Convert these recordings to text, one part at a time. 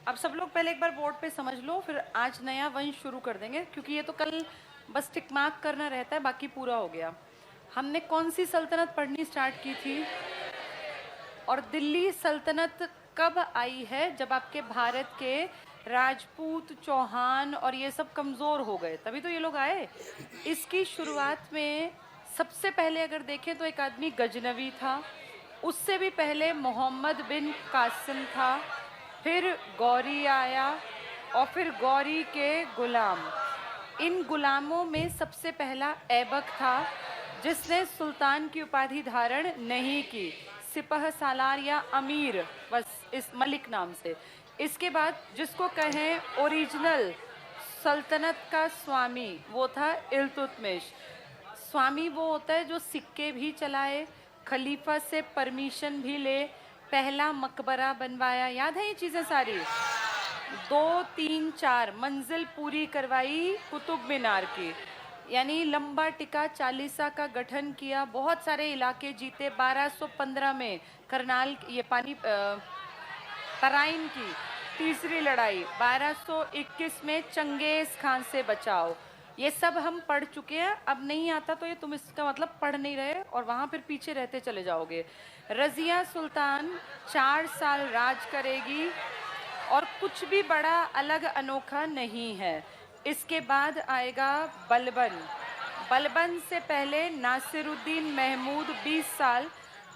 अब सब लोग पहले एक बार बोर्ड पे समझ लो, फिर आज नया वंश शुरू कर देंगे, क्योंकि ये तो कल बस टिक मार्क करना रहता है, बाकी पूरा हो गया। हमने कौन सी सल्तनत पढ़नी स्टार्ट की थी, और दिल्ली सल्तनत कब आई है? जब आपके भारत के राजपूत, चौहान और ये सब कमज़ोर हो गए, तभी तो ये लोग आए। इसकी शुरुआत में सबसे पहले अगर देखें तो एक आदमी गजनवी था, उससे भी पहले मोहम्मद बिन कासिम था, फिर गौरी आया, और फिर गौरी के गुलाम। इन गुलामों में सबसे पहला ऐबक था, जिसने सुल्तान की उपाधि धारण नहीं की, सिपह सालार या अमीर, बस इस मलिक नाम से। इसके बाद जिसको कहें ओरिजिनल सल्तनत का स्वामी, वो था इल्तुतमिश। स्वामी वो होता है जो सिक्के भी चलाए, खलीफा से परमिशन भी ले, पहला मकबरा बनवाया, याद है ये चीज़ें सारी? 2, 3, 4 मंजिल पूरी करवाई कुतुब मीनार की, यानी लंबा टिका चालीसा का गठन किया, बहुत सारे इलाके जीते। 1215 में करनाल ये तराइन की तीसरी लड़ाई, 1221 में चंगेज खान से बचाओ। ये सब हम पढ़ चुके हैं, अब नहीं आता तो ये तुम इसका मतलब पढ़ नहीं रहे और वहाँ फिर पीछे रहते चले जाओगे। रज़िया सुल्तान 4 साल राज करेगी और कुछ भी बड़ा अलग अनोखा नहीं है। इसके बाद आएगा बलबन। बलबन से पहले नासिरुद्दीन महमूद 20 साल,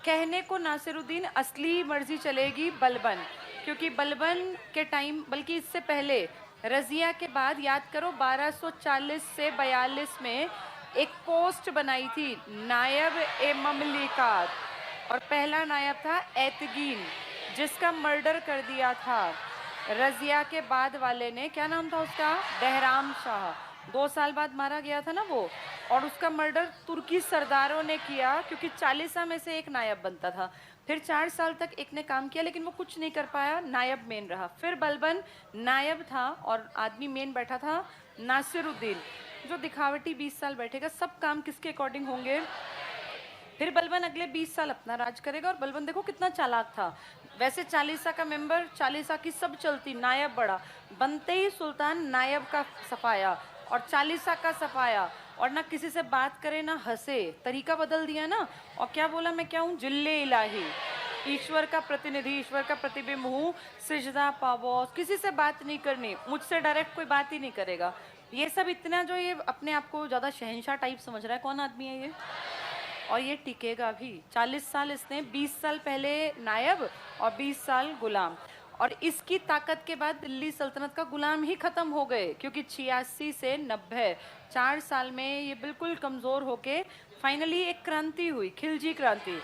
कहने को नासिरुद्दीन, असली मर्जी चलेगी बलबन, क्योंकि बलबन के टाइम, बल्कि इससे पहले रज़िया के बाद याद करो 1240 से 42 में एक पोस्ट बनाई थी नायब ए ममलिकात, और पहला नायब था एतगीन, जिसका मर्डर कर दिया था रज़िया के बाद वाले ने। क्या नाम था उसका? बहराम शाह। 2 साल बाद मारा गया था ना वो, और उसका मर्डर तुर्की सरदारों ने किया, क्योंकि 40 में से एक नायब बनता था। फिर 4 साल तक एक ने काम किया, लेकिन वो कुछ नहीं कर पाया, नायब मेन रहा। फिर बलबन नायब था और आदमी मेन बैठा था नासिरुद्दीन, जो दिखावटी 20 साल बैठेगा। सब काम किसके अकॉर्डिंग होंगे? फिर बलबन अगले 20 साल अपना राज करेगा, और बलबन देखो कितना चालाक था। वैसे चालीसा का मेंबर, चालीसा की सब चलती, नायब बड़ा, बनते ही सुल्तान नायब का सफाया और चालीसा का सफाया, और ना किसी से बात करे ना हंसे, तरीका बदल दिया ना। और क्या बोला, मैं क्या हूँ? जिल्ले इलाही, ईश्वर का प्रतिनिधि, ईश्वर का प्रतिबिंब हूँ, सिजदा पावो, किसी से बात नहीं करनी, मुझसे डायरेक्ट कोई बात ही नहीं करेगा। ये सब इतना जो ये अपने आप को ज़्यादा शहंशाह टाइप समझ रहा है, कौन आदमी है ये? और ये टिकेगा भी 40 साल। इसने 20 साल पहले नायब और 20 साल गुलाम, और इसकी ताकत के बाद दिल्ली सल्तनत का गुलाम ही खत्म हो गए, क्योंकि 86 से 90 4 साल में ये बिल्कुल कमज़ोर होके फाइनली एक क्रांति हुई, खिलजी क्रांति।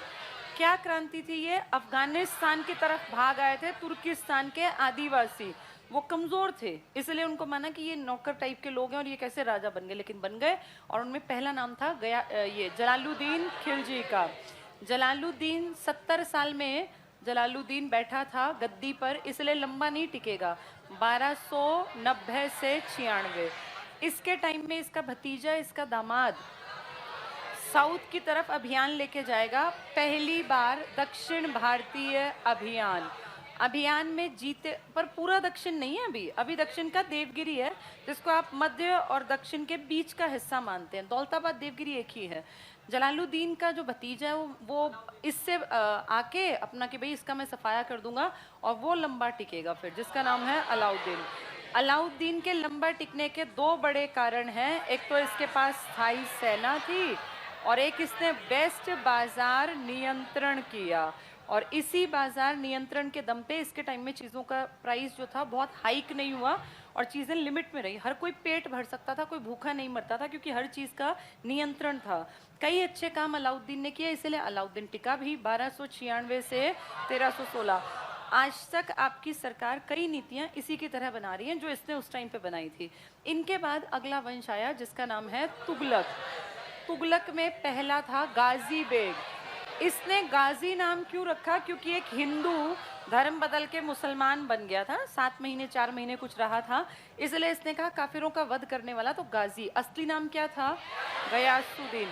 क्या क्रांति थी ये? अफगानिस्तान की तरफ भाग आए थे तुर्किस्तान के आदिवासी, वो कमज़ोर थे, इसलिए उनको माना कि ये नौकर टाइप के लोग हैं और ये कैसे राजा बन गए, लेकिन बन गए। और उनमें पहला नाम था गया ये जलालुद्दीन खिलजी का। जलालुद्दीन 70 साल में जलालुद्दीन बैठा था गद्दी पर, इसलिए लंबा नहीं टिकेगा, 1290 से 96। इसके टाइम में इसका भतीजा, इसका दामाद साउथ की तरफ अभियान लेके जाएगा, पहली बार दक्षिण भारतीय अभियान में जीते, पर पूरा दक्षिण नहीं है अभी दक्षिण का देवगिरी है, जिसको आप मध्य और दक्षिण के बीच का हिस्सा मानते हैं। दौलताबाद देवगिरी एक ही है। जलालुद्दीन का जो भतीजा है वो इससे आके अपना कि भाई इसका मैं सफाया कर दूंगा, और वो लंबा टिकेगा फिर, जिसका नाम है अलाउद्दीन। अलाउद्दीन के लंबा टिकने के 2 बड़े कारण हैं। एक तो इसके पास स्थायी सेना थी, और एक इसने बेस्ट बाजार नियंत्रण किया, और इसी बाजार नियंत्रण के दम पे इसके टाइम में चीज़ों का प्राइस जो था बहुत हाइक नहीं हुआ, और चीज़ें लिमिट में रही। हर कोई पेट भर सकता था, कोई भूखा नहीं मरता था, क्योंकि हर चीज़ का नियंत्रण था। कई अच्छे काम अलाउद्दीन ने किए, इसलिए अलाउद्दीन टिका भी 1296 से 1316। आज तक आपकी सरकार कई नीतियां इसी की तरह बना रही हैं जो इसने उस टाइम पे बनाई थी। इनके बाद अगला वंश आया, जिसका नाम है तुगलक। तुगलक में पहला था गाजी बेग। इसने गाजी नाम क्यों रखा? क्योंकि एक हिंदू धर्म बदल के मुसलमान बन गया था, 7 महीने 4 महीने कुछ रहा था, इसलिए इसने कहा काफिरों का वध करने वाला, तो गाजी। असली नाम क्या था? गयासुद्दीन।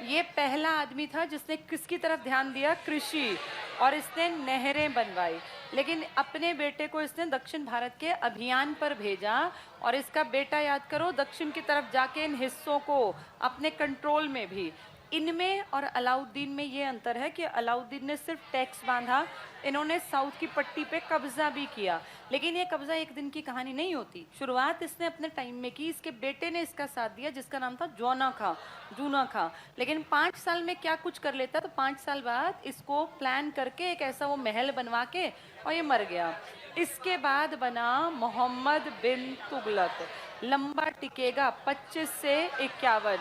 ये पहला आदमी था जिसने किसकी तरफ ध्यान दिया? कृषि और इसने नहरें बनवाई, लेकिन अपने बेटे को इसने दक्षिण भारत के अभियान पर भेजा और इसका बेटा, याद करो, दक्षिण की तरफ जाके इन हिस्सों को अपने कंट्रोल में भी। इनमें और अलाउद्दीन में ये अंतर है कि अलाउद्दीन ने सिर्फ टैक्स बांधा, इन्होंने साउथ की पट्टी पे कब्जा भी किया। लेकिन ये कब्जा एक दिन की कहानी नहीं होती, शुरुआत इसने अपने टाइम में की, इसके बेटे ने इसका साथ दिया जिसका नाम था जूना खां। लेकिन 5 साल में क्या कुछ कर लेता, तो 5 साल बाद इसको प्लान करके एक ऐसा वो महल बनवा के और ये मर गया। इसके बाद बना मोहम्मद बिन तुगलक, लंबा टिकेगा 25 से 51।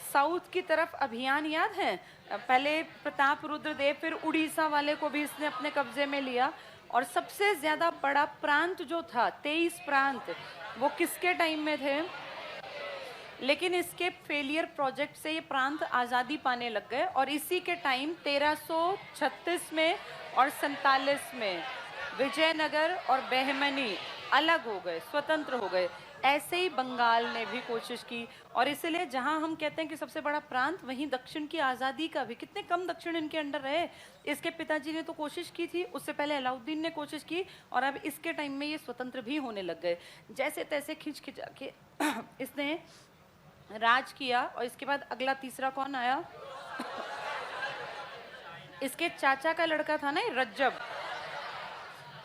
साउथ की तरफ अभियान याद है, पहले प्रताप रुद्रदेव, फिर उड़ीसा वाले को भी इसने अपने कब्जे में लिया। और सबसे ज्यादा बड़ा प्रांत जो था, 23 प्रांत, वो किसके टाइम में थे? लेकिन इसके फेलियर प्रोजेक्ट से ये प्रांत आज़ादी पाने लग गए और इसी के टाइम 1336 में और 47 में विजयनगर और बहमनी अलग हो गए, स्वतंत्र हो गए। ऐसे ही बंगाल ने भी कोशिश की और इसलिए जहां हम कहते हैं कि सबसे बड़ा प्रांत, वहीं दक्षिण की आज़ादी का भी कितने कम दक्षिण इनके अंडर रहे। इसके पिताजी ने तो कोशिश की थी, उससे पहले अलाउद्दीन ने कोशिश की और अब इसके टाइम में ये स्वतंत्र भी होने लग गए। जैसे तैसे खिंच खिंचा के इसने राज किया। और इसके बाद अगला तीसरा कौन आया? इसके चाचा का लड़का था ना रज्जब।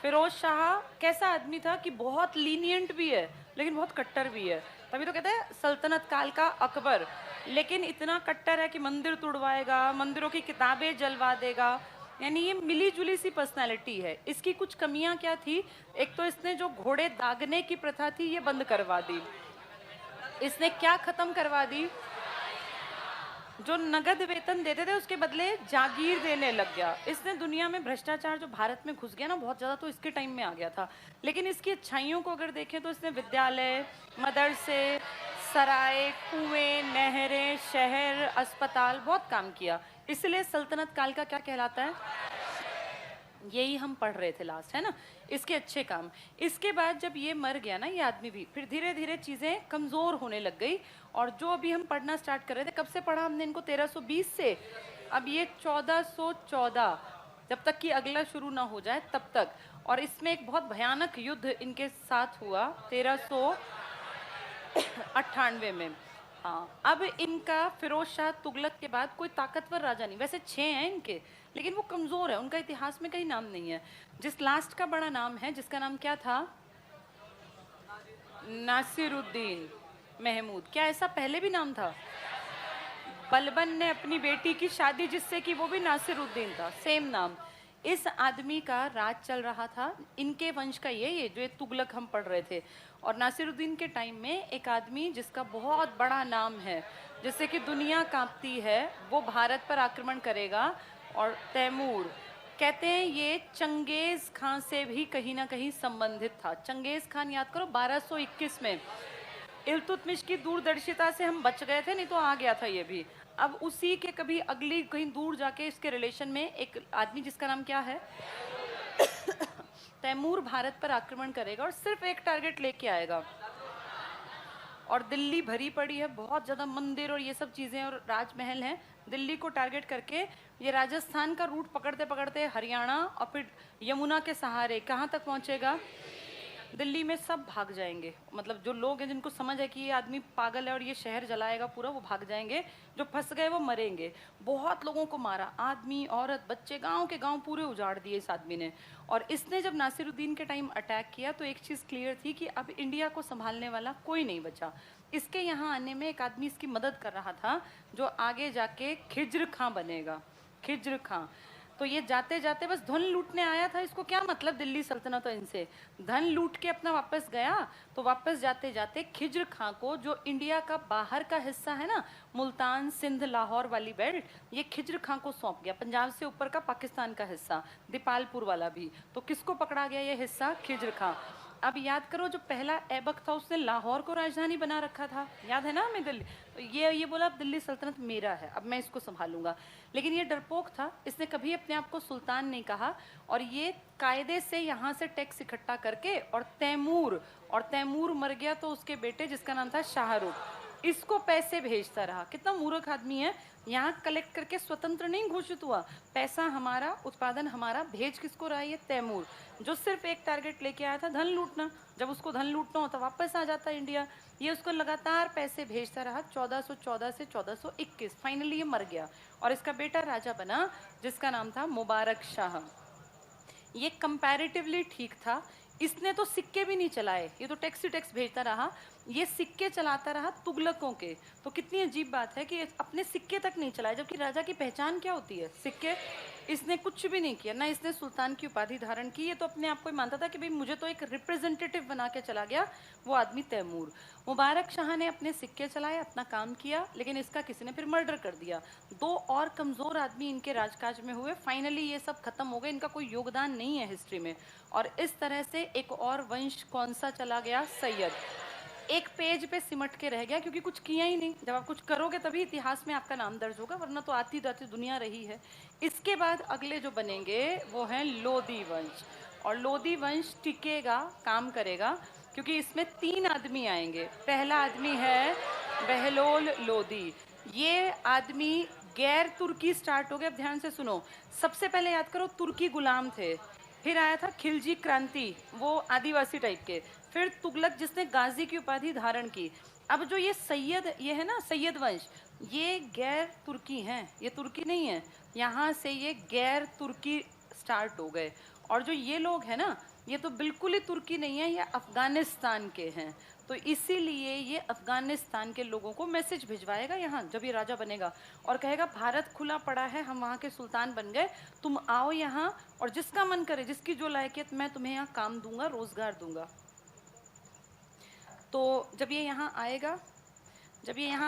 फिरोज शाह कैसा आदमी था कि बहुत लीनियंट भी है लेकिन बहुत कट्टर भी है, तभी तो कहते हैं सल्तनत काल का अकबर। लेकिन इतना कट्टर है कि मंदिर तुड़वाएगा, मंदिरों की किताबें जलवा देगा, यानी ये मिली जुली सी पर्सनालिटी है। इसकी कुछ कमियां क्या थी? एक तो इसने जो घोड़े दागने की प्रथा थी ये बंद करवा दी। इसने क्या खत्म करवा दी? जो नगद वेतन देते थे उसके बदले जागीर देने लग गया। इसने दुनिया में भ्रष्टाचार जो भारत में घुस गया ना बहुत ज़्यादा, तो इसके टाइम में आ गया था। लेकिन इसकी अच्छाइयों को अगर देखें तो इसने विद्यालय, मदरसे, सराय, कुएं, नहरें, शहर, अस्पताल, बहुत काम किया। इसलिए सल्तनत काल का क्या कहलाता है? यही हम पढ़ रहे थे लास्ट, है ना, इसके अच्छे काम। इसके बाद जब ये मर गया ना ये आदमी भी, फिर धीरे धीरे चीज़ें कमज़ोर होने लग गई। और जो अभी हम पढ़ना स्टार्ट कर रहे थे, कब से पढ़ा हमने इनको? 1320 से। अब ये 1414, जब तक कि अगला शुरू ना हो जाए तब तक। और इसमें एक बहुत भयानक युद्ध इनके साथ हुआ 1398 में। हाँ, अब इनका फिरोज शाह तुगलक के बाद कोई ताकतवर राजा नहीं, वैसे 6 हैं इनके, लेकिन वो कमज़ोर है, उनका इतिहास में कहीं नाम नहीं है। जिस लास्ट का बड़ा नाम है, जिसका नाम क्या था? नासिरुद्दीन महमूद। क्या ऐसा पहले भी नाम था? बलबन ने अपनी बेटी की शादी जिससे की वो भी नासिरुद्दीन था, सेम नाम। इस आदमी का राज चल रहा था, इनके वंश का ये जो तुगलक हम पढ़ रहे थे। और नासिरुद्दीन के टाइम में एक आदमी जिसका बहुत बड़ा नाम है, जिससे कि दुनिया कांपती है, वो भारत पर आक्रमण करेगा। और तैमूर, कहते हैं ये चंगेज़ खान से भी कहीं ना कहीं संबंधित था। चंगेज़ खान याद करो 1221 में। इल्तुतमिश की दूरदर्शिता से हम बच गए थे, नहीं तो आ गया था ये भी। अब उसी के कभी अगली कहीं दूर जाके इसके रिलेशन में एक आदमी जिसका नाम क्या है तैमूर, भारत पर आक्रमण करेगा और सिर्फ एक टारगेट लेके आएगा। और दिल्ली भरी पड़ी है, बहुत ज़्यादा मंदिर और ये सब चीज़ें और राजमहल हैं। दिल्ली को टारगेट करके ये राजस्थान का रूट पकड़ते पकड़ते हरियाणा और फिर यमुना के सहारे कहाँ तक पहुँचेगा? दिल्ली में सब भाग जाएंगे, मतलब जो लोग हैं जिनको समझ है कि ये आदमी पागल है और ये शहर जलाएगा पूरा, वो भाग जाएंगे। जो फंस गए वो मरेंगे। बहुत लोगों को मारा, आदमी, औरत, बच्चे, गांव के गांव पूरे उजाड़ दिए इस आदमी ने। और इसने जब नासिरुद्दीन के टाइम अटैक किया तो एक चीज़ क्लियर थी कि अब इंडिया को संभालने वाला कोई नहीं बचा। इसके यहाँ आने में एक आदमी इसकी मदद कर रहा था जो आगे जाके खिज्र खां बनेगा। खिज्र खां तो ये जाते जाते बस धन लूटने आया था। इसको क्या मतलब दिल्ली सल्तनत इनसे, धन लूट के अपना वापस गया। तो वापस जाते जाते खिज्र खां को, जो इंडिया का बाहर का हिस्सा है ना, मुल्तान, सिंध, लाहौर वाली बेल्ट, ये खिज्र खां को सौंप गया। पंजाब से ऊपर का पाकिस्तान का हिस्सा, दीपालपुर वाला भी। तो किसको पकड़ा गया ये हिस्सा? खिज्र खां। अब याद करो जो पहला ऐबक था उसने लाहौर को राजधानी बना रखा था, याद है ना हमें दिल्ली। तो ये बोला अब दिल्ली सल्तनत मेरा है, अब मैं इसको संभालूंगा। लेकिन ये डरपोक था, इसने कभी अपने आप को सुल्तान नहीं कहा। और ये कायदे से यहाँ से टैक्स इकट्ठा करके, और तैमूर मर गया तो उसके बेटे जिसका नाम था शाहरुख, इसको पैसे भेजता रहा। कितना मूर्ख आदमी है, यहाँ कलेक्ट करके स्वतंत्र नहीं घोषित हुआ, पैसा हमारा, उत्पादन हमारा, भेज किसको रहा है? ये तैमूर, जो सिर्फ एक टारगेट लेके आया था, धन लूटना। जब उसको धन लूटना हो तो वापस आ जाता इंडिया। ये उसको लगातार पैसे भेजता रहा 1414 से 1421। फाइनली ये मर गया और इसका बेटा राजा बना, जिसका नाम था मुबारक शाह। ये कंपैरेटिवली ठीक था, इसने तो सिक्के भी नहीं चलाए, ये तो टैक्स ही टैक्स भेजता रहा, ये सिक्के चलाता रहा तुगलकों के। तो कितनी अजीब बात है कि अपने सिक्के तक नहीं चलाए, जबकि राजा की पहचान क्या होती है? सिक्के। इसने कुछ भी नहीं किया, ना इसने सुल्तान की उपाधि धारण की, ये तो अपने आप को ही मानता था कि भाई मुझे तो एक रिप्रेजेंटेटिव बना के चला गया वो आदमी तैमूर। मुबारक शाह ने अपने सिक्के चलाए, अपना काम किया, लेकिन इसका किसी ने फिर मर्डर कर दिया। 2 और कमज़ोर आदमी इनके राजकाज में हुए, फाइनली ये सब खत्म हो गए, इनका कोई योगदान नहीं है हिस्ट्री में। और इस तरह से एक और वंश कौन सा चला गया? सैयद। एक पेज पे सिमट के रह गया, क्योंकि कुछ किया ही नहीं। जब आप कुछ करोगे तभी इतिहास में आपका नाम दर्ज होगा, वरना तो आती जाती दुनिया रही है। इसके बाद अगले जो बनेंगे वो हैं लोदी वंश, और लोदी वंश टिकेगा, काम करेगा, क्योंकि इसमें 3 आदमी आएंगे। पहला आदमी है बहलोल लोदी। ये आदमी गैर तुर्की स्टार्ट हो गया। अब ध्यान से सुनो, सबसे पहले याद करो तुर्की गुलाम थे, फिर आया था खिलजी क्रांति, वो आदिवासी टाइप के, फिर तुगलक जिसने गाजी की उपाधि धारण की। अब जो ये सैयद, ये है ना सैयद वंश, ये गैर तुर्की हैं, ये तुर्की नहीं है। यहाँ से ये गैर तुर्की स्टार्ट हो गए। और जो ये लोग हैं ना, ये तो बिल्कुल ही तुर्की नहीं है, ये अफगानिस्तान के हैं। तो इसीलिए ये अफगानिस्तान के लोगों को मैसेज भिजवाएगा यहाँ, जब ये राजा बनेगा, और कहेगा भारत खुला पड़ा है, हम वहाँ के सुल्तान बन गए, तुम आओ यहाँ, और जिसका मन करे, जिसकी जो लायकियत, मैं तुम्हें यहाँ काम दूंगा, रोजगार दूंगा। तो जब ये यहाँ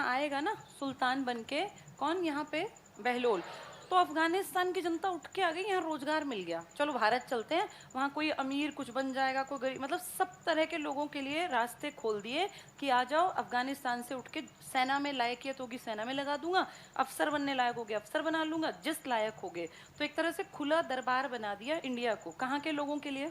आएगा ना सुल्तान बन के, कौन यहाँ पे? बहलोल। तो अफगानिस्तान की जनता उठ के आ गई, यहाँ रोजगार मिल गया, चलो भारत चलते हैं, वहाँ कोई अमीर कुछ बन जाएगा, कोई गरीब, मतलब सब तरह के लोगों के लिए रास्ते खोल दिए कि आ जाओ अफगानिस्तान से उठ के, सेना में लायकियत होगी सेना में लगा दूंगा, अफसर बनने लायक हो गया अफसर बना लूंगा, जिस लायक हो गए। तो एक तरह से खुला दरबार बना दिया इंडिया को, कहाँ के लोगों के लिए?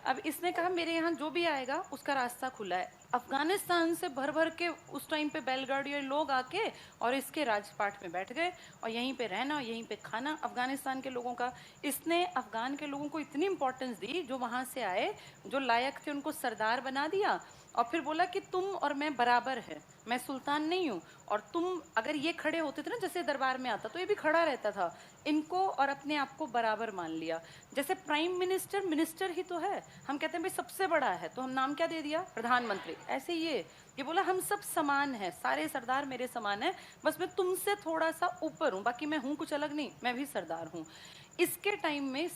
अब इसने कहा मेरे यहाँ जो भी आएगा उसका रास्ता खुला है। अफगानिस्तान से भर भर के उस टाइम पे बैलगाड़ियों लोग आके और इसके राजपाट में बैठ गए, और यहीं पे रहना, यहीं पे खाना अफगानिस्तान के लोगों का। इसने अफगान के लोगों को इतनी इंपॉर्टेंस दी, जो वहाँ से आए, जो लायक थे, उनको सरदार बना दिया, और फिर बोला कि तुम और मैं बराबर है, मैं सुल्तान नहीं हूँ, और तुम, अगर ये खड़े होते थे ना, जैसे दरबार में आता तो ये भी खड़ा रहता था, इनको और अपने आप को बराबर मान लिया। जैसे प्राइम मिनिस्टर मिनिस्टर ही तो है, हम कहते हैं भाई सबसे बड़ा है, तो हम नाम क्या दे दिया? प्रधानमंत्री। ऐसे ये बोला हम सब समान हैं, सारे सरदार मेरे समान हैं, बस मैं तुमसे थोड़ा सा ऊपर हूँ, बाकी मैं हूँ कुछ अलग नहीं, मैं भी सरदार हूँ। इसके टाइम में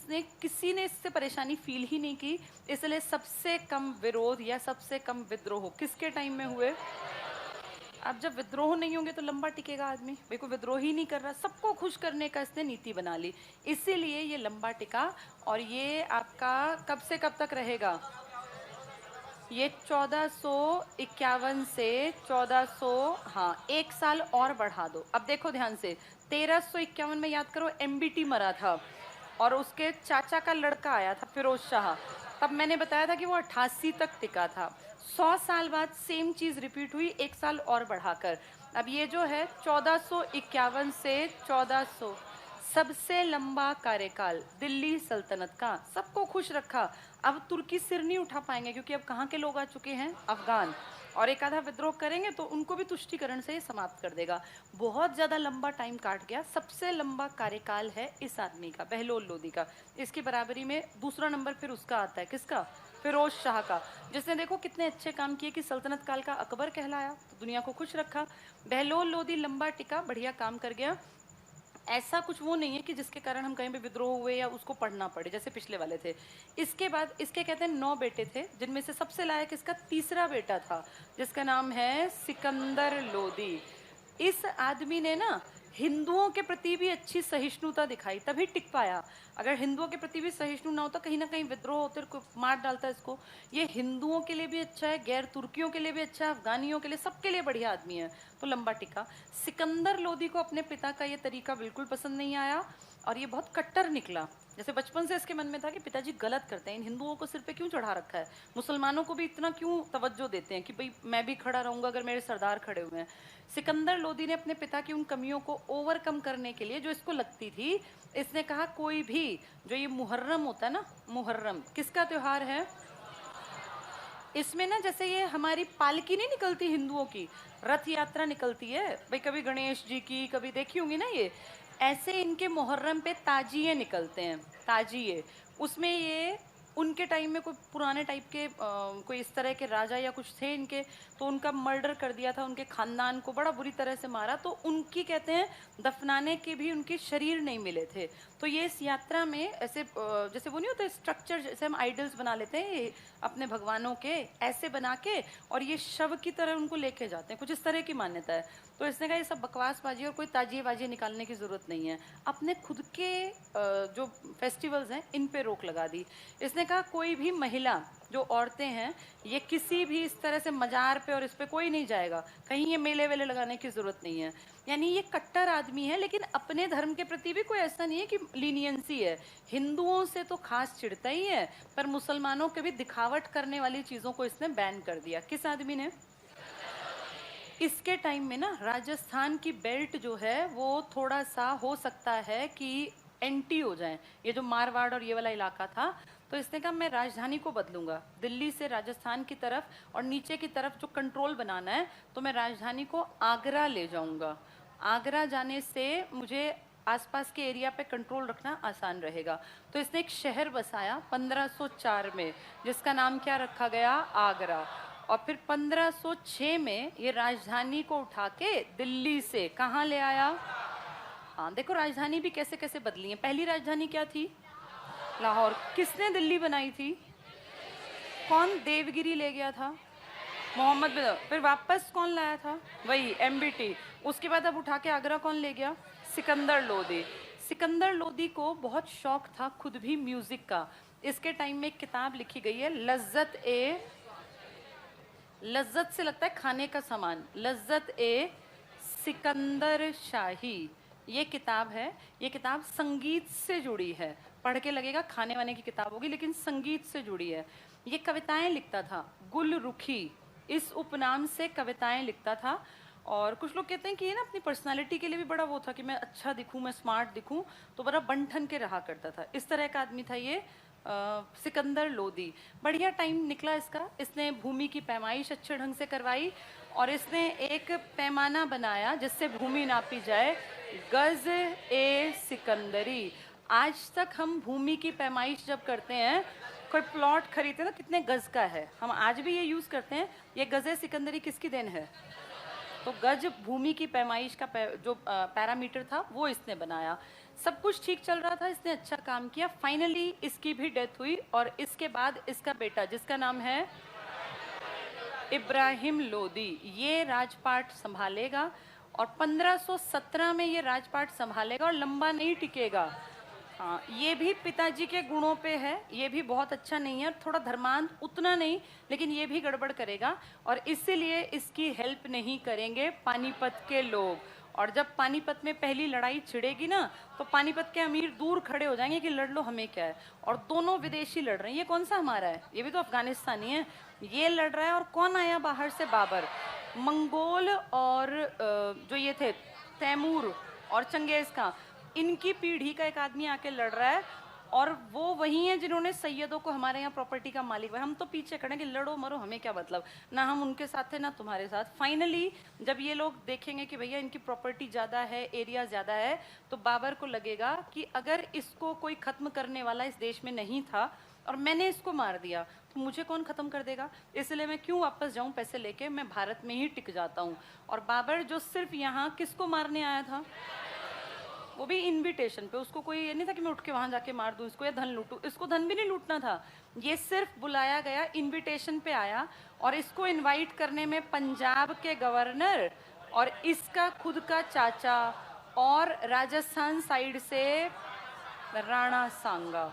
किसी ने इससे परेशानी फील ही नहीं की, इसलिए सबसे कम विरोध या सबसे कम विद्रोह किसके टाइम में हुए? अब जब विद्रोह नहीं होंगे तो लंबा टिकेगा आदमी, भाई कोई विद्रोह ही नहीं कर रहा, सबको खुश करने का इसने नीति बना ली, इसीलिए ये लंबा टिका। और ये आपका कब से कब तक रहेगा? ये 1451 से 1400, हाँ 1 साल और बढ़ा दो। अब देखो ध्यान से, 1351 में याद करो MBT मरा था, और उसके चाचा का लड़का आया था फिरोज शाह, तब मैंने बताया था कि वो 88 तक टिका था। 100 साल बाद सेम चीज रिपीट हुई, 1 साल और बढ़ाकर। अब ये जो है 1451 से 1400, सबसे लंबा कार्यकाल दिल्ली सल्तनत का, सबको खुश रखा। अब तुर्की सिर नहीं उठा पाएंगे, क्योंकि अब कहाँ के लोग आ चुके हैं? अफगान। और एक आधा विद्रोह करेंगे तो उनको भी तुष्टीकरण से समाप्त कर देगा। बहुत ज्यादा लंबा टाइम काट गया। सबसे लंबा कार्यकाल है इस आदमी का, बहलोल लोदी का। इसकी बराबरी में दूसरा नंबर फिर उसका आता है, किसका? फिरोज शाह का, जिसने देखो कितने अच्छे काम किए कि सल्तनत काल का अकबर कहलाया, तो दुनिया को खुश रखा। बहलोल लोदी लंबा टिका, बढ़िया काम कर गया। ऐसा कुछ वो नहीं है कि जिसके कारण हम कहीं भी विद्रोह हुए या उसको पढ़ना पड़े, जैसे पिछले वाले थे। इसके बाद इसके कहते हैं 9 बेटे थे, जिनमें से सबसे लायक इसका तीसरा बेटा था, जिसका नाम है सिकंदर लोदी। इस आदमी ने ना हिंदुओं के प्रति भी अच्छी सहिष्णुता दिखाई, तभी टिक पाया। अगर हिंदुओं के प्रति भी सहिष्णु ना होता, कहीं ना कहीं विद्रोह होते, मार डालता इसको। ये हिंदुओं के लिए भी अच्छा है, गैर तुर्कियों के लिए भी अच्छा है, अफगानियों के लिए, सबके लिए बढ़िया आदमी है, तो लंबा टिका। सिकंदर लोदी को अपने पिता का ये तरीका बिल्कुल पसंद नहीं आया, और ये बहुत कट्टर निकला। जैसे बचपन से इसके मन में था कि पिताजी गलत करते हैं, इन हिंदुओं को सिर पे क्यों चढ़ा रखा है, मुसलमानों को भी इतना क्यों तवज्जो देते हैं कि भाई मैं भी खड़ा रहूंगा अगर मेरे सरदार खड़े हुए हैं। सिकंदर लोदी ने अपने पिता की उन कमियों को ओवरकम करने के लिए, जो इसको लगती थी, इसने कहा कोई भी, जो ये मुहर्रम होता है ना, मुहर्रम किसका त्योहार है, इसमें ना जैसे ये हमारी पालकी नहीं निकलती हिंदुओं की, रथ यात्रा निकलती है भाई, कभी गणेश जी की, कभी देखी होंगी ना ये, ऐसे इनके मुहर्रम पे ताजिए निकलते हैं, ताजिए। उसमें ये उनके टाइम में कोई पुराने टाइप के कोई इस तरह के राजा या कुछ थे इनके, तो उनका मर्डर कर दिया था, उनके खानदान को बड़ा बुरी तरह से मारा, तो उनकी कहते हैं दफनाने के भी उनके शरीर नहीं मिले थे। तो ये इस यात्रा में ऐसे जैसे वो नहीं होते स्ट्रक्चर, जैसे हम आइडल्स बना लेते हैं अपने भगवानों के, ऐसे बना के और ये शव की तरह उनको लेके जाते हैं, कुछ इस तरह की मान्यता है। तो इसने कहा ये सब बकवासबाजी और कोई ताजिए बाजी निकालने की ज़रूरत नहीं है, अपने खुद के जो फेस्टिवल्स हैं इन पे रोक लगा दी। इसने कहा कोई भी महिला, जो औरतें हैं, ये किसी भी इस तरह से मजार पे और इस पे कोई नहीं जाएगा, कहीं ये मेले वेले लगाने की ज़रूरत नहीं है। यानी ये कट्टर आदमी है, लेकिन अपने धर्म के प्रति भी कोई ऐसा नहीं है कि लीनियंसी है, हिंदुओं से तो खास चिढ़ता ही है, पर मुसलमानों के भी दिखावट करने वाली चीज़ों को इसने बैन कर दिया। किस आदमी ने? इसके टाइम में ना राजस्थान की बेल्ट जो है वो थोड़ा सा हो सकता है कि एंटी हो जाए, ये जो मारवाड़ और ये वाला इलाका था, तो इसने कहा मैं राजधानी को बदलूंगा दिल्ली से राजस्थान की तरफ, और नीचे की तरफ जो कंट्रोल बनाना है तो मैं राजधानी को आगरा ले जाऊंगा, आगरा जाने से मुझे आसपास के एरिया पे कंट्रोल रखना आसान रहेगा। तो इसने एक शहर बसाया 1504 में, जिसका नाम क्या रखा गया, आगरा। और फिर 1506 में ये राजधानी को उठा के दिल्ली से कहाँ ले आया, हाँ देखो राजधानी भी कैसे कैसे बदली है। पहली राजधानी क्या थी, लाहौर। किसने दिल्ली बनाई थी, कौन, देवगिरी ले गया था, मोहम्मद बिन। फिर वापस कौन लाया था, वही एमबीटी। उसके बाद अब उठा के आगरा कौन ले गया, सिकंदर लोदी। सिकंदर लोदी को बहुत शौक था खुद भी म्यूजिक का। इसके टाइम में एक किताब लिखी गई है, लज्जत से लगता है खाने का सामान, लज्जत ए सिकंदर शाही, ये किताब है। ये किताब संगीत से जुड़ी है, पढ़ के लगेगा खाने वाने की किताब होगी, लेकिन संगीत से जुड़ी है। ये कविताएं लिखता था, गुल रुखी इस उपनाम से कविताएं लिखता था। और कुछ लोग कहते हैं कि ये ना अपनी पर्सनालिटी के लिए भी बड़ा वो था कि मैं अच्छा दिखूं, मैं स्मार्ट दिखूं, तो बड़ा बन के रहा करता था, इस तरह का आदमी था ये सिकंदर लोदी। बढ़िया टाइम निकला इसका, इसने भूमि की पैमाइश अच्छे ढंग से करवाई, और इसने एक पैमाना बनाया जिससे भूमि नापी जाए, गज ए सिकंदरी। आज तक हम भूमि की पैमाइश जब करते हैं, कोई प्लॉट खरीदते हैं ना, कितने गज का है, हम आज भी ये यूज़ करते हैं। ये गज सिकंदरी किसकी देन है, तो गज भूमि की पैमाइश का जो पैरामीटर था वो इसने बनाया। सब कुछ ठीक चल रहा था, इसने अच्छा काम किया। फाइनली इसकी भी डेथ हुई, और इसके बाद इसका बेटा, जिसका नाम है इब्राहिम लोदी, ये राजपाट संभालेगा। और 1517 में ये राजपाट संभालेगा और लंबा नहीं टिकेगा। हाँ, ये भी पिताजी के गुणों पे है, ये भी बहुत अच्छा नहीं है, थोड़ा धर्मांध, उतना नहीं, लेकिन ये भी गड़बड़ करेगा, और इसीलिए इसकी हेल्प नहीं करेंगे पानीपत के लोग। और जब पानीपत में पहली लड़ाई छिड़ेगी ना, तो पानीपत के अमीर दूर खड़े हो जाएंगे कि लड़ लो, हमें क्या है। और दोनों विदेशी लड़ रहे हैं, ये कौन सा हमारा है, ये भी तो अफगानिस्तानी है, ये लड़ रहा है। और कौन आया बाहर से, बाबर। मंगोल और जो ये थे तैमूर और चंगेज खां, इनकी पीढ़ी का एक आदमी आके लड़ रहा है, और वो वही है जिन्होंने सैयदों को हमारे यहाँ प्रॉपर्टी का मालिक बनाया। हम तो पीछे खड़े कि लड़ो मरो, हमें क्या मतलब, ना हम उनके साथ थे ना तुम्हारे साथ। फाइनली जब ये लोग देखेंगे कि भैया इनकी प्रॉपर्टी ज़्यादा है, एरिया ज़्यादा है, तो बाबर को लगेगा कि अगर इसको कोई ख़त्म करने वाला इस देश में नहीं था और मैंने इसको मार दिया, तो मुझे कौन ख़त्म कर देगा, इसलिए मैं क्यों वापस जाऊँ पैसे लेके, मैं भारत में ही टिक जाता हूँ। और बाबर जो सिर्फ यहाँ किसको मारने आया था, वो भी इनविटेशन पे, उसको कोई ये नहीं था कि मैं उठ के वहां जाके मार दूं इसको या धन लूटूं, इसको धन भी नहीं लूटना था, ये सिर्फ बुलाया गया, इनविटेशन पे आया। और इसको इनवाइट करने में पंजाब के गवर्नर और इसका खुद का चाचा और राजस्थान साइड से राणा सांगा,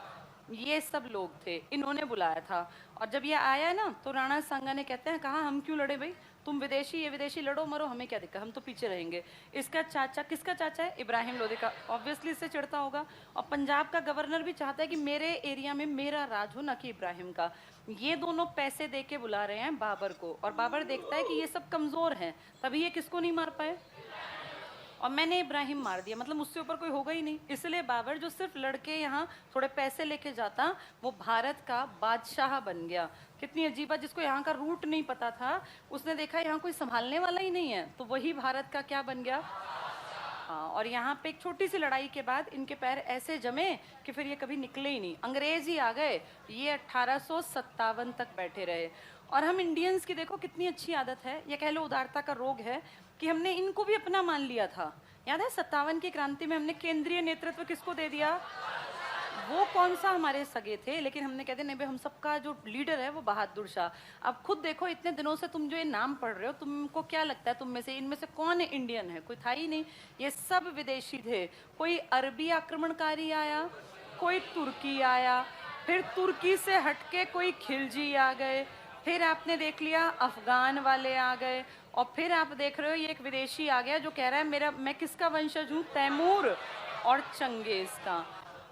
ये सब लोग थे, इन्होंने बुलाया था। और जब ये आया ना, तो राणा सांगा ने कहते हैं कहा हम क्यों लड़े भाई, तुम विदेशी ये विदेशी लड़ो मरो, हमें क्या दिक्कत, हम तो पीछे रहेंगे। इसका चाचा, किसका चाचा है? इब्राहिम लोधी का, ऑब्वियसली इससे चिढ़ता होगा। और पंजाब का गवर्नर भी चाहता है कि मेरे एरिया में मेरा राज हो, ना कि इब्राहिम का। ये दोनों पैसे दे के बुला रहे हैं बाबर को, और बाबर देखता है कि ये सब कमजोर हैं, तभी ये किसको नहीं मार पाए, और मैंने इब्राहिम मार दिया, मतलब मुझसे ऊपर कोई होगा ही नहीं। इसलिए बाबर जो सिर्फ लड़के यहाँ थोड़े पैसे लेके जाता, वो भारत का बादशाह बन गया। कितनी अजीब बात, जिसको यहाँ का रूट नहीं पता था, उसने देखा यहाँ कोई संभालने वाला ही नहीं है, तो वही भारत का क्या बन गया। हाँ, और यहाँ पे एक छोटी सी लड़ाई के बाद इनके पैर ऐसे जमे कि फिर ये कभी निकले ही नहीं, अंग्रेज ही आ गए। ये 1857 तक बैठे रहे। और हम इंडियंस की देखो कितनी अच्छी आदत है, ये कह लो उदारता का रोग है, कि हमने इनको भी अपना मान लिया था। याद है 57 की क्रांति में हमने केंद्रीय नेतृत्व किसको दे दिया? वो कौन सा हमारे सगे थे, लेकिन हमने कहते नहीं भाई, हम सबका जो लीडर है वो बहादुर शाह। अब खुद देखो, इतने दिनों से तुम जो ये नाम पढ़ रहे हो, तुमको क्या लगता है तुम में से, इनमें से कौन इंडियन है? कोई था ही नहीं, ये सब विदेशी थे। कोई अरबी आक्रमणकारी आया, कोई तुर्की आया, फिर तुर्की से हटके कोई खिलजी आ गए, फिर आपने देख लिया अफगान वाले आ गए, और फिर आप देख रहे हो ये एक विदेशी आ गया जो कह रहा है मैं किसका वंशज हूँ? तैमूर और चंगेज का।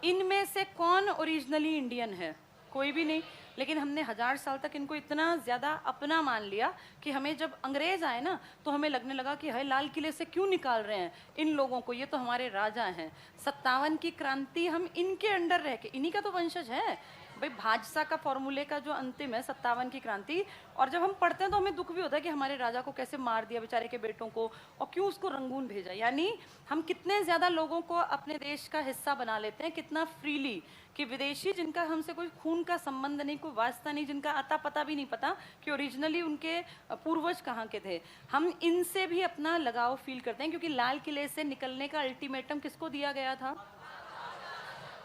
इनमें से कौन ओरिजिनली इंडियन है? कोई भी नहीं। लेकिन हमने 1000 साल तक इनको इतना ज्यादा अपना मान लिया कि हमें जब अंग्रेज आए ना, तो हमें लगने लगा कि हाय, लाल किले से क्यों निकाल रहे हैं इन लोगों को, ये तो हमारे राजा हैं। 57 की क्रांति हम इनके अंडर रह के, इन्हीं का तो वंशज है भाई। भाजसा का फॉर्मूले का जो अंतिम है 57 की क्रांति। और जब हम पढ़ते हैं तो हमें दुख भी होता है कि हमारे राजा को कैसे मार दिया, बेचारे के बेटों को, और क्यों उसको रंगून भेजा। यानी हम कितने ज्यादा लोगों को अपने देश का हिस्सा बना लेते हैं, कितना फ्रीली, कि विदेशी जिनका हमसे कोई खून का संबंध नहीं, कोई वास्ता नहीं, जिनका आता पता भी नहीं पता कि ओरिजिनली उनके पूर्वज कहाँ के थे, हम इनसे भी अपना लगाव फील करते हैं। क्योंकि लाल किले से निकलने का अल्टीमेटम किसको दिया गया था?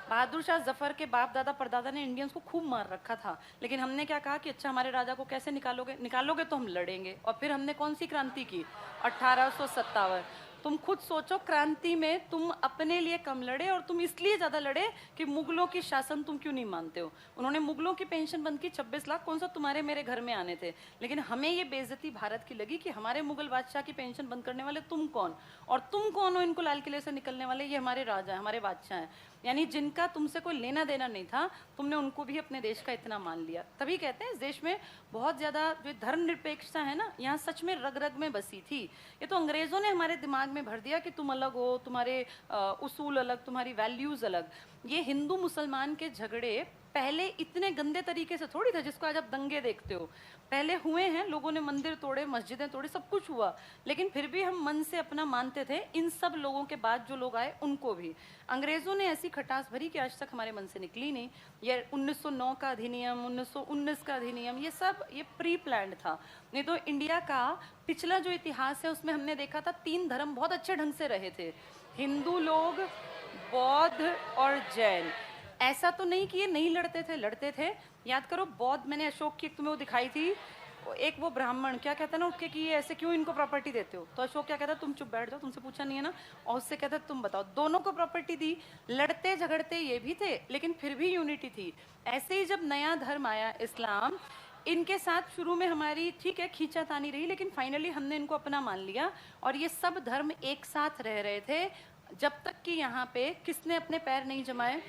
बहादुर शाह जफर के बाप दादा परदादा ने इंडियंस को खूब मार रखा था, लेकिन हमने क्या कहा कि अच्छा, हमारे राजा को कैसे निकालोगे तो हम लड़ेंगे। और फिर हमने कौन सी क्रांति की? 1857। तुम खुद सोचो, क्रांति में तुम अपने लिए कम लड़े, और तुम इसलिए ज्यादा लड़े कि मुगलों की शासन तुम क्यों नहीं मानते हो। उन्होंने मुगलों की पेंशन बंद की, 26 लाख कौन सा तुम्हारे मेरे घर में आने थे। लेकिन हमें ये बेइज्जती भारत की लगी कि हमारे मुगल बादशाह की पेंशन बंद करने वाले तुम कौन, और तुम कौन हो इनको लाल किले से निकलने वाले? ये हमारे राजा है, हमारे बादशाह हैं। यानी जिनका तुमसे कोई लेना देना नहीं था, तुमने उनको भी अपने देश का इतना मान लिया। तभी कहते हैं इस देश में बहुत ज्यादा जो धर्मनिरपेक्षता है ना, यहाँ सच में रग रग में बसी थी। ये तो अंग्रेजों ने हमारे दिमाग में भर दिया कि तुम अलग हो, तुम्हारे उसूल अलग, तुम्हारी वैल्यूज अलग। ये हिंदू मुसलमान के झगड़े पहले इतने गंदे तरीके से थोड़ी थे जिसको आज आप दंगे देखते हो। पहले हुए हैं, लोगों ने मंदिर तोड़े, मस्जिदें तोड़ी, सब कुछ हुआ, लेकिन फिर भी हम मन से अपना मानते थे। इन सब लोगों के बाद जो लोग आए उनको भी अंग्रेजों ने ऐसी खटास भरी कि आज तक हमारे मन से निकली नहीं। ये 1909 का अधिनियम, 1919 का अधिनियम, ये सब ये प्री प्लान्ड था। नहीं तो इंडिया का पिछला जो इतिहास है उसमें हमने देखा था 3 धर्म बहुत अच्छे ढंग से रहे थे, हिंदू लोग, बौद्ध और जैन। ऐसा तो नहीं कि ये नहीं लड़ते थे, लड़ते थे। याद करो, बौद्ध, मैंने अशोक की तुम्हें वो दिखाई थी, एक वो ब्राह्मण क्या कहता है ना उठ के कि ये ऐसे क्यों इनको प्रॉपर्टी देते हो, तो अशोक क्या कहता है, तुम चुप बैठ जाओ, तुमसे पूछा नहीं है ना। और उससे कहता है तुम बताओ, दोनों को प्रॉपर्टी दी। लड़ते झगड़ते ये भी थे, लेकिन फिर भी यूनिटी थी। ऐसे ही जब नया धर्म आया इस्लाम, इनके साथ शुरू में हमारी ठीक है खींचातानी रही, लेकिन फाइनली हमने इनको अपना मान लिया। और ये सब धर्म एक साथ रह रहे थे जब तक कि यहाँ पे किसने अपने पैर नहीं जमाए।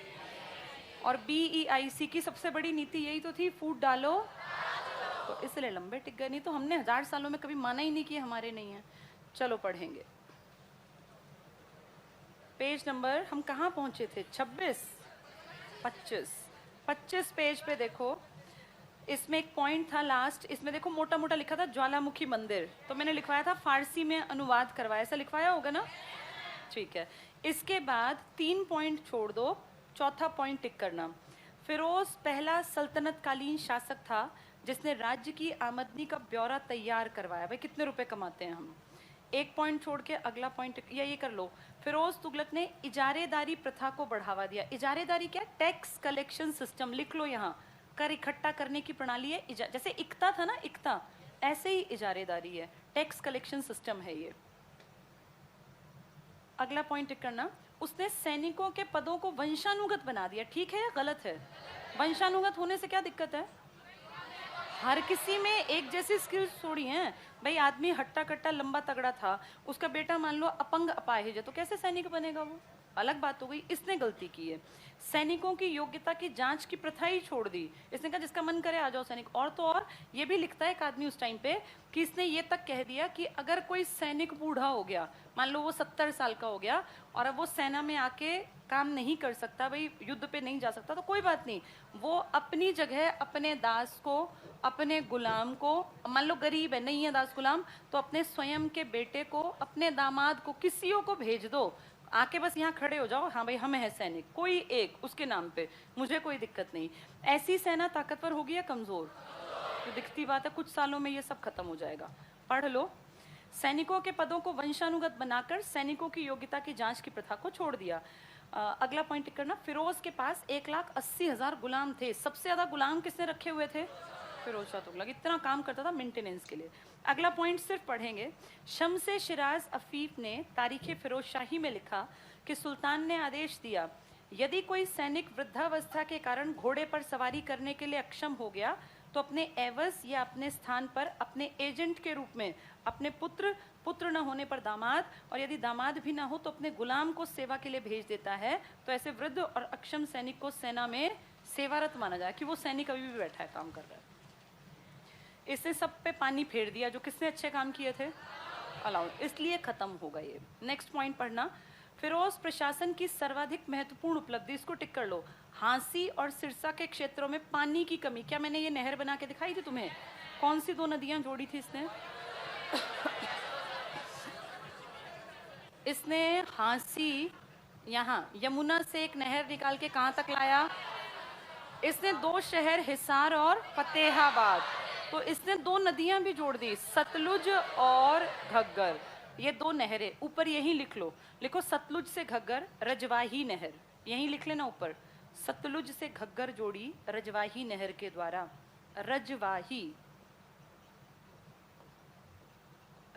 और BEIC की सबसे बड़ी नीति यही तो थी, फूट डालो, तो इसलिए लंबे टिक गए। नहीं तो हमने 1000 सालों में कभी माना ही नहीं कि हमारे नहीं है। चलो पढ़ेंगे पेज नंबर, हम कहाँ पहुंचे थे? 26, 25 पेज पे देखो, इसमें एक पॉइंट था लास्ट, इसमें देखो मोटा मोटा लिखा था ज्वालामुखी मंदिर, तो मैंने लिखवाया था फारसी में अनुवाद करवाया, ऐसा लिखवाया होगा ना? ठीक है। इसके बाद 3 पॉइंट छोड़ दो, चौथा पॉइंट टिक करना। फिरोज पहला सल्तनतकालीन शासक था जिसने राज्य की आमदनी का ब्यौरा तैयार करवाया। भाई कितने रुपए कमाते हैं हम? एक पॉइंट छोड़ के अगला पॉइंट, या ये कर लो, फिरोज तुगलक ने इजारेदारी प्रथा को बढ़ावा दिया। इजारेदारी क्या? टैक्स कलेक्शन सिस्टम, लिख लो यहाँ, कर इकट्ठा करने की प्रणाली है। जैसे इक्ता था ना, इक्ता, ऐसे ही इजारेदारी है, टैक्स कलेक्शन सिस्टम है ये। अगला पॉइंट टिक करना, उसने सैनिकों के पदों को वंशानुगत बना दिया। ठीक है या गलत है? वंशानुगत होने से क्या दिक्कत है? हर किसी में एक जैसी स्किल्स थोड़ी हैं भाई। आदमी हट्टा कट्टा लंबा तगड़ा था, उसका बेटा मान लो अपंग अपाहिज है, तो कैसे सैनिक बनेगा वो? अलग बात हो गई। इसने गलती की है, सैनिकों की योग्यता की जांच की प्रथा ही छोड़ दी। इसने कहा जिसका मन करे आ जाओ सैनिक। और तो और ये भी लिखता है एक आदमी उस टाइम पे कि इसने ये तक कह दिया कि अगर कोई सैनिक बूढ़ा हो गया, मान लो वो 70 साल का हो गया और अब वो सेना में आके काम नहीं कर सकता, भाई युद्ध पे नहीं जा सकता, तो कोई बात नहीं, वो अपनी जगह अपने दास को, अपने गुलाम को, मान लो गरीब है नहीं है दास गुलाम, तो अपने स्वयं के बेटे को, अपने दामाद को, किसियों को भेज दो, आके बस यहाँ खड़े हो जाओ, हाँ भाई हम हैं सैनिक, कोई एक उसके नाम पे, मुझे कोई दिक्कत नहीं। ऐसी सेना ताकतवर होगी या कमजोर? तो दिखती बात है कुछ सालों में ये सब खत्म हो जाएगा। पढ़ लो। सैनिकों के पदों को वंशानुगत बनाकर सैनिकों की योग्यता की जांच की प्रथा को छोड़ दिया। अगला पॉइंट टिक करना। फिरोज के पास 1,80,000 गुलाम थे। सबसे ज्यादा गुलाम किसने रखे हुए थे? फिरोज शाह तुगलक। इतना काम करता था मेंटेनेंस के लिए। अगला पॉइंट सिर्फ पढ़ेंगे। शम्से शिराज अफीफ ने तारीख फिरोज शाही में लिखा कि सुल्तान ने आदेश दिया, यदि कोई सैनिक वृद्धावस्था के कारण घोड़े पर सवारी करने के लिए अक्षम हो गया तो अपने एवज या अपने स्थान पर अपने एजेंट के रूप में अपने पुत्र, पुत्र न होने पर दामाद, और यदि दामाद भी ना हो तो अपने गुलाम को सेवा के लिए भेज देता है। तो ऐसे वृद्ध और अक्षम सैनिक को सेना में सेवारत माना जाए, कि वो सैनिक अभी भी बैठा है, काम कर रहा है। इसने सब पे पानी फेर दिया जो किसने अच्छे काम किए थे, अलाउड, इसलिए खत्म होगा ये। नेक्स्ट पॉइंट पढ़ना। फिरोज प्रशासन की सर्वाधिक महत्वपूर्ण उपलब्धि, इसको टिक कर लो, हांसी और सिरसा के क्षेत्रों में पानी की कमी। क्या मैंने ये नहर बना के दिखाई थी तुम्हें? कौन सी दो नदियां जोड़ी थी इसने? इसने हांसी, यहाँ यमुना से एक नहर निकाल के कहां तक लाया? इसने दो शहर हिसार और फतेहाबाद, तो इसने दो नदियां भी जोड़ दी, सतलुज और घग्गर। ये दो नहरें ऊपर यहीं लिख लो, लिखो सतलुज से घग्गर रजवाही नहर, यहीं लिख लेना ऊपर, सतलुज से घग्गर जोड़ी रजवाही नहर के द्वारा। रजवाही,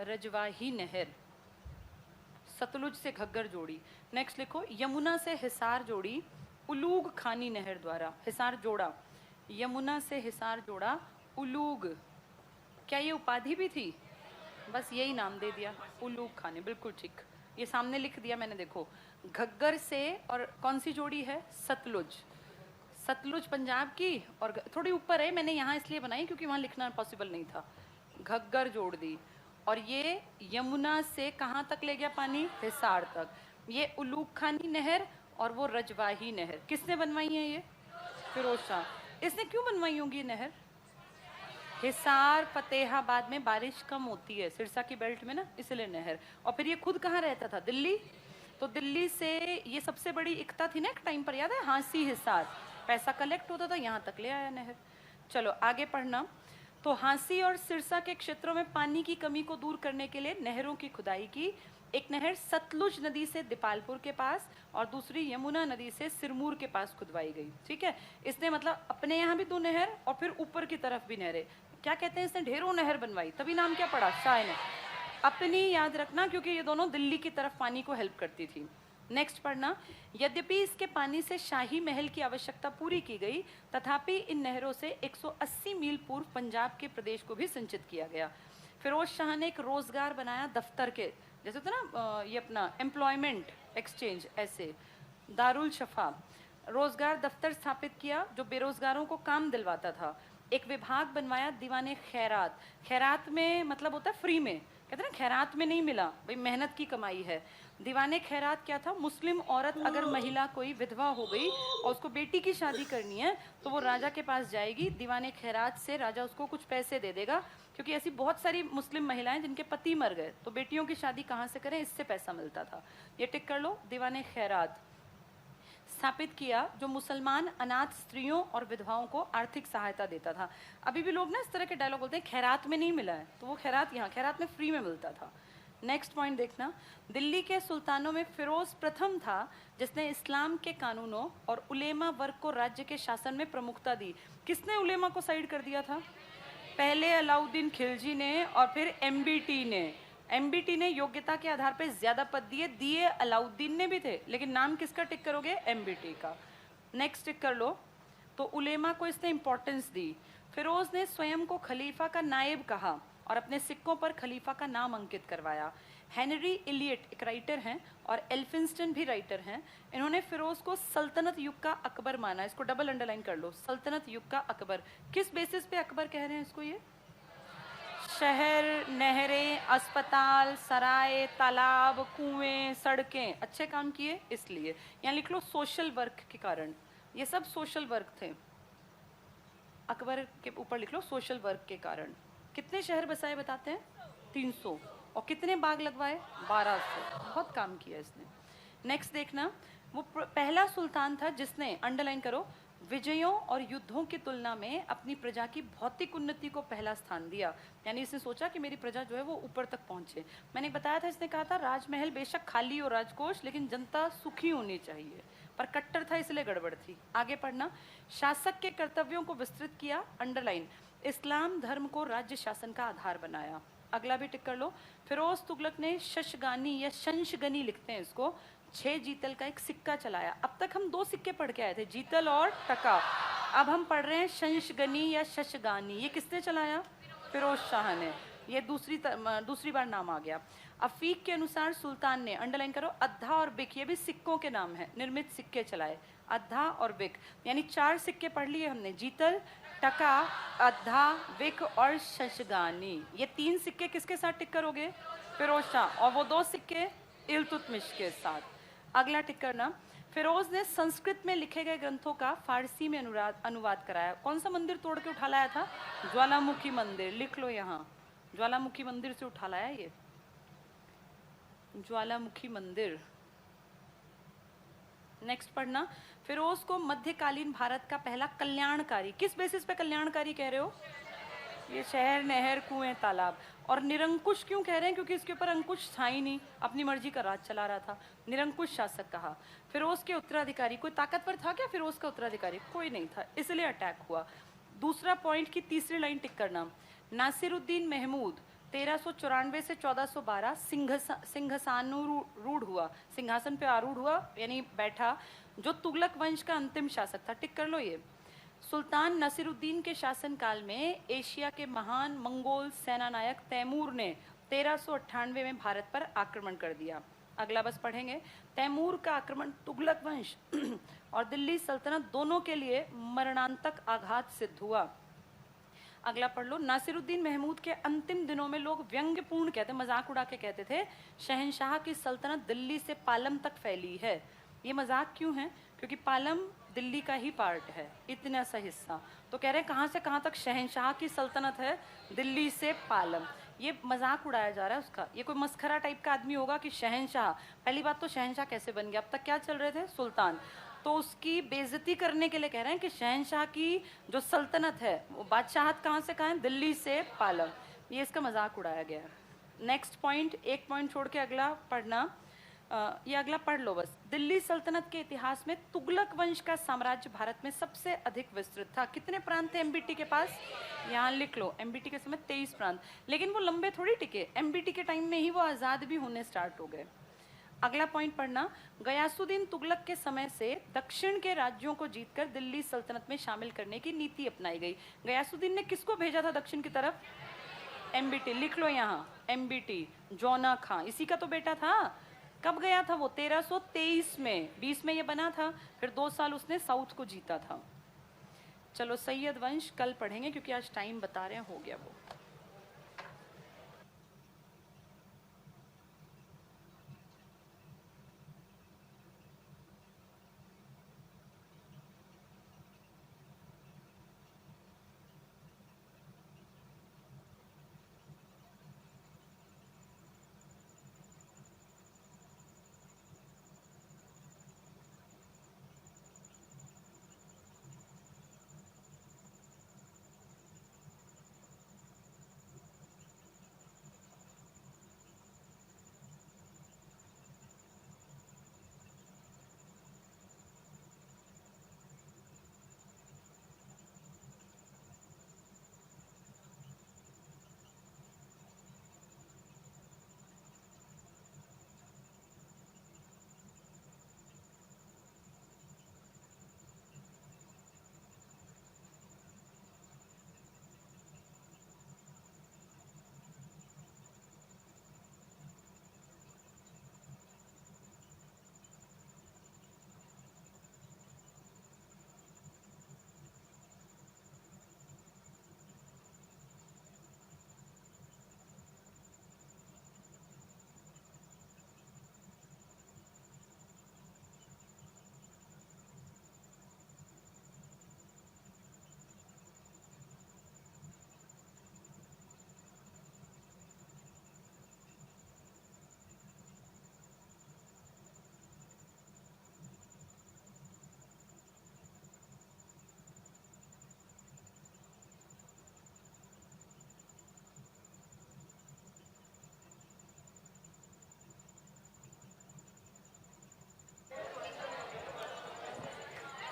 रजवाही नहर सतलुज से घग्गर जोड़ी। नेक्स्ट लिखो, यमुना से हिसार जोड़ी उलूग खानी नहर द्वारा। हिसार जोड़ा, यमुना से हिसार जोड़ा उलूग। क्या ये उपाधि भी थी? बस यही नाम दे दिया, उलूग खानी, बिल्कुल ठीक, ये सामने लिख दिया मैंने, देखो। घग्गर से और कौन सी जोड़ी है? सतलुज। सतलुज पंजाब की और थोड़ी ऊपर है, मैंने यहाँ इसलिए बनाई क्योंकि वहाँ लिखना पॉसिबल नहीं था। घग्गर जोड़ दी, और ये यमुना से कहाँ तक ले गया पानी? हिसार तक। ये उलूग खानी नहर और वो रजवाही नहर किसने बनवाई है? ये फिरोज शाह। इसने क्यों बनवाई होंगी नहर? हिसार फतेहाबाद में बारिश कम होती है, सिरसा की बेल्ट में ना, इसलिए नहर। और फिर ये खुद कहाँ रहता था? दिल्ली। तो दिल्ली से ये सबसे बड़ी एकता थी ना एक टाइम पर, याद है? हांसी हिसार, पैसा कलेक्ट होता था, यहाँ तक ले आया नहर। चलो आगे पढ़ना। तो हांसी और सिरसा के क्षेत्रों में पानी की कमी को दूर करने के लिए नहरों की खुदाई की। एक नहर सतलुज नदी से दीपालपुर के पास और दूसरी यमुना नदी से सिरमूर के पास खुदवाई गई। ठीक है, इसने मतलब अपने यहाँ भी दो नहर और फिर ऊपर की तरफ भी नहरें। क्या कहते हैं, इसने ढेरों नहर बनवाई, तभी नाम क्या पड़ा? शाह ने। अपनी याद रखना, क्योंकि ये दोनों दिल्ली की तरफ पानी को हेल्प करती थी। नेक्स्ट पढ़ना। यद्यपि इसके पानी से शाही महल की आवश्यकता पूरी की गई, तथापि इन नहरों से 180 मील पूर्व पंजाब के प्रदेश को भी सिंचित किया गया। फिरोज शाह ने एक रोजगार बनाया दफ्तर के, जैसे होता ना ये अपना एम्प्लॉयमेंट एक्सचेंज, ऐसे दारुल शफा रोजगार दफ्तर स्थापित किया जो बेरोजगारों को काम दिलवाता था। एक विभाग बनवाया दीवाने खैरात। खैरात में मतलब होता है फ्री में, कहते हैं ना खैरात में नहीं मिला, भाई मेहनत की कमाई है। दीवाने खैरात क्या था? मुस्लिम औरत अगर महिला कोई विधवा हो गई और उसको बेटी की शादी करनी है तो वो राजा के पास जाएगी, दीवाने खैरात से राजा उसको कुछ पैसे दे देगा, क्योंकि ऐसी बहुत सारी मुस्लिम महिलाएं जिनके पति मर गए तो बेटियों की शादी कहाँ से करें, इससे पैसा मिलता था। ये टिक कर लो, दीवाने खैरात स्थापित किया जो मुसलमान अनाथ स्त्रियों और विधवाओं को आर्थिक सहायता देता था। अभी भी लोग ना इस तरह के डायलॉग बोलते हैं, खैरात में नहीं मिला है, तो वो खैरात यहाँ खैरात में फ्री में मिलता था। नेक्स्ट पॉइंट देखना। दिल्ली के सुल्तानों में फिरोज प्रथम था जिसने इस्लाम के कानूनों और उलेमा वर्ग को राज्य के शासन में प्रमुखता दी। किसने उलेमा को साइड कर दिया था? पहले अलाउद्दीन खिलजी ने और फिर एमबीटी ने। एमबीटी ने योग्यता के आधार पर ज्यादा पद दिए अलाउद्दीन ने भी थे, लेकिन नाम किसका टिक करोगे? एमबीटी का। नेक्स्ट टिक कर लो। तो उलेमा को इसने इंपॉर्टेंस दी। फिरोज ने स्वयं को खलीफा का नायब कहा और अपने सिक्कों पर खलीफा का नाम अंकित करवाया। हेनरी इलियट एक राइटर हैं और एल्फिंस्टन भी राइटर हैं। इन्होंने फिरोज को सल्तनत युग का अकबर माना। इसको डबल अंडरलाइन कर लो, सल्तनत युग का अकबर। किस बेसिस पे अकबर कह रहे हैं इसको? ये शहर, नहरें, अस्पताल, सराय, तालाब, कुएं, सड़कें अच्छे काम किए इसलिए। यहाँ लिख लो सोशल वर्क के कारण, ये सब सोशल वर्क थे। अकबर के ऊपर लिख लो सोशल वर्क के कारण। कितने शहर बसाए बताते हैं? 300। और कितने बाग लगवाए? 1200। बहुत काम किया इसने। नेक्स्ट देखना, वो पहला सुल्तान था जिसने, अंडरलाइन करो, विजयों और युद्धों की तुलना में अपनी प्रजा की भौतिक उन्नति को पहला स्थान दिया। यानी इसने सोचा कि मेरी प्रजा जो है वो ऊपर तक पहुंचे। मैंने बताया था, इसने कहा था राजमहल बेशक खाली हो राजकोष, लेकिन जनता सुखी होनी चाहिए। पर कट्टर था इसलिए गड़बड़ थी। आगे पढ़ना, शासक के कर्तव्यों को विस्तृत किया, अंडरलाइन, इस्लाम धर्म को राज्य शासन का आधार बनाया। अगला भी टिक कर लो, फिरोज तुगलक ने शशगानी या शंशगनी लिखते हैं इसको, 6 जीतल का एक सिक्का चलाया। अब तक हम 2 सिक्के पढ़ के आए थे, जीतल और टका। अब हम पढ़ रहे हैं शंशगनी या शशगानी। ये किसने चलाया? फिरोज शाह ने। ये दूसरी बार नाम आ गया। अफीक के अनुसार सुल्तान ने, अंडरलाइन करो, अद्धा और बिक, ये भी सिक्कों के नाम है, निर्मित सिक्के चलाए। अद्धा और बिक यानी 4 सिक्के पढ़ लिए हमने, जीतल, टका, अद्धा, विक और शशगानी। ये 3 सिक्के किसके साथ टिक करोगे? फिरोज शाह। और वो 2 सिक्के इल्तुतमिश के साथ। अगला टिक करना, फिरोज ने संस्कृत में लिखे गए ग्रंथों का फारसी में अनुवाद कराया। कौन सा मंदिर तोड़ के उठा लाया था? ज्वालामुखी मंदिर। लिख लो यहाँ, ज्वालामुखी मंदिर से उठा लाया ये, ज्वालामुखी मंदिर। नेक्स्ट पढ़ना, फिरोज को मध्यकालीन भारत का पहला कल्याणकारी, किस बेसिस पे कल्याणकारी कह रहे हो? ये शहर, नहर, कुएं, तालाब। और निरंकुश क्यों कह रहे हैं? क्योंकि इसके ऊपर अंकुश था ही नहीं, अपनी मर्जी का राज चला रहा था। निरंकुश शासक कहा। फिरोज के उत्तराधिकारी, कोई ताकतवर था क्या फिरोज का उत्तराधिकारी? कोई नहीं था, इसलिए अटैक हुआ। दूसरा पॉइंट की तीसरी लाइन टिक करना, नासिरुद्दीन महमूद 1394 से 1412 सिंहासनारूढ़ हुआ, सिंहासन पे आरूढ़ हुआ यानी बैठा, जो तुगलक वंश का अंतिम शासक था। टिक कर लो ये। सुल्तान नसीरुद्दीन के शासनकाल में एशिया के महान मंगोल सेनानायक तैमूर ने 1398 में भारत पर आक्रमण कर दिया। अगला बस पढ़ेंगे, तैमूर का आक्रमण तुगलक वंश और दिल्ली सल्तनत दोनों के लिए मरणांतक आघात सिद्ध हुआ। अगला पढ़ लो, नासिरुद्दीन महमूद के अंतिम दिनों में लोग व्यंग्यपूर्ण कहते, मजाक उड़ा के कहते थे, शहंशाह की सल्तनत दिल्ली से पालम तक फैली है। ये मजाक क्यों है? क्योंकि पालम दिल्ली का ही पार्ट है, इतना सा हिस्सा। तो कह रहे हैं कहाँ से कहाँ तक शहंशाह की सल्तनत है? दिल्ली से पालम। ये मजाक उड़ाया जा रहा है उसका। ये कोई मस्खरा टाइप का आदमी होगा कि शहंशाह, पहली बात तो शहंशाह कैसे बन गया? अब तक क्या चल रहे थे? सुल्तान। तो उसकी बेइज्जती करने के लिए कह रहे हैं कि शहंशाह की जो सल्तनत है वो बादशाहत कहाँ से कहाँ है? दिल्ली से पालम। ये इसका मजाक उड़ाया गया है। नेक्स्ट पॉइंट, एक पॉइंट छोड़ के अगला पढ़ना, ये अगला पढ़ लो बस। दिल्ली सल्तनत के इतिहास में तुगलक वंश का साम्राज्य भारत में सबसे अधिक विस्तृत था। कितने प्रांत थे एमबीटी के पास? यहाँ लिख लो, एमबीटी के समय 23 प्रांत। लेकिन वो लंबे थोड़ी टिके, एमबीटी के टाइम में ही वो आज़ाद भी होने स्टार्ट हो गए। अगला पॉइंट पढ़ना, गयासुद्दीन तुगलक के समय से दक्षिण के राज्यों को जीतकर दिल्ली सल्तनत में शामिल करने की नीति अपनाई गई। गयासुद्दीन ने किसको भेजा था दक्षिण की तरफ? एमबीटी। लिख लो यहाँ, एमबीटी, जौना खां, इसी का तो बेटा था। कब गया था वो? 1323 में। 20 में ये बना था, फिर 2 साल उसने साउथ को जीता था। चलो सैयद वंश कल पढ़ेंगे क्योंकि आज टाइम बता रहे हैं, हो गया वो।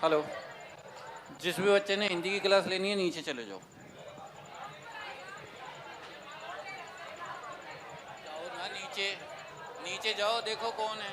हेलो, जिस भी बच्चे ने हिंदी की क्लास लेनी है नीचे चले जाओ। जाओ ना नीचे, नीचे जाओ, देखो कौन है।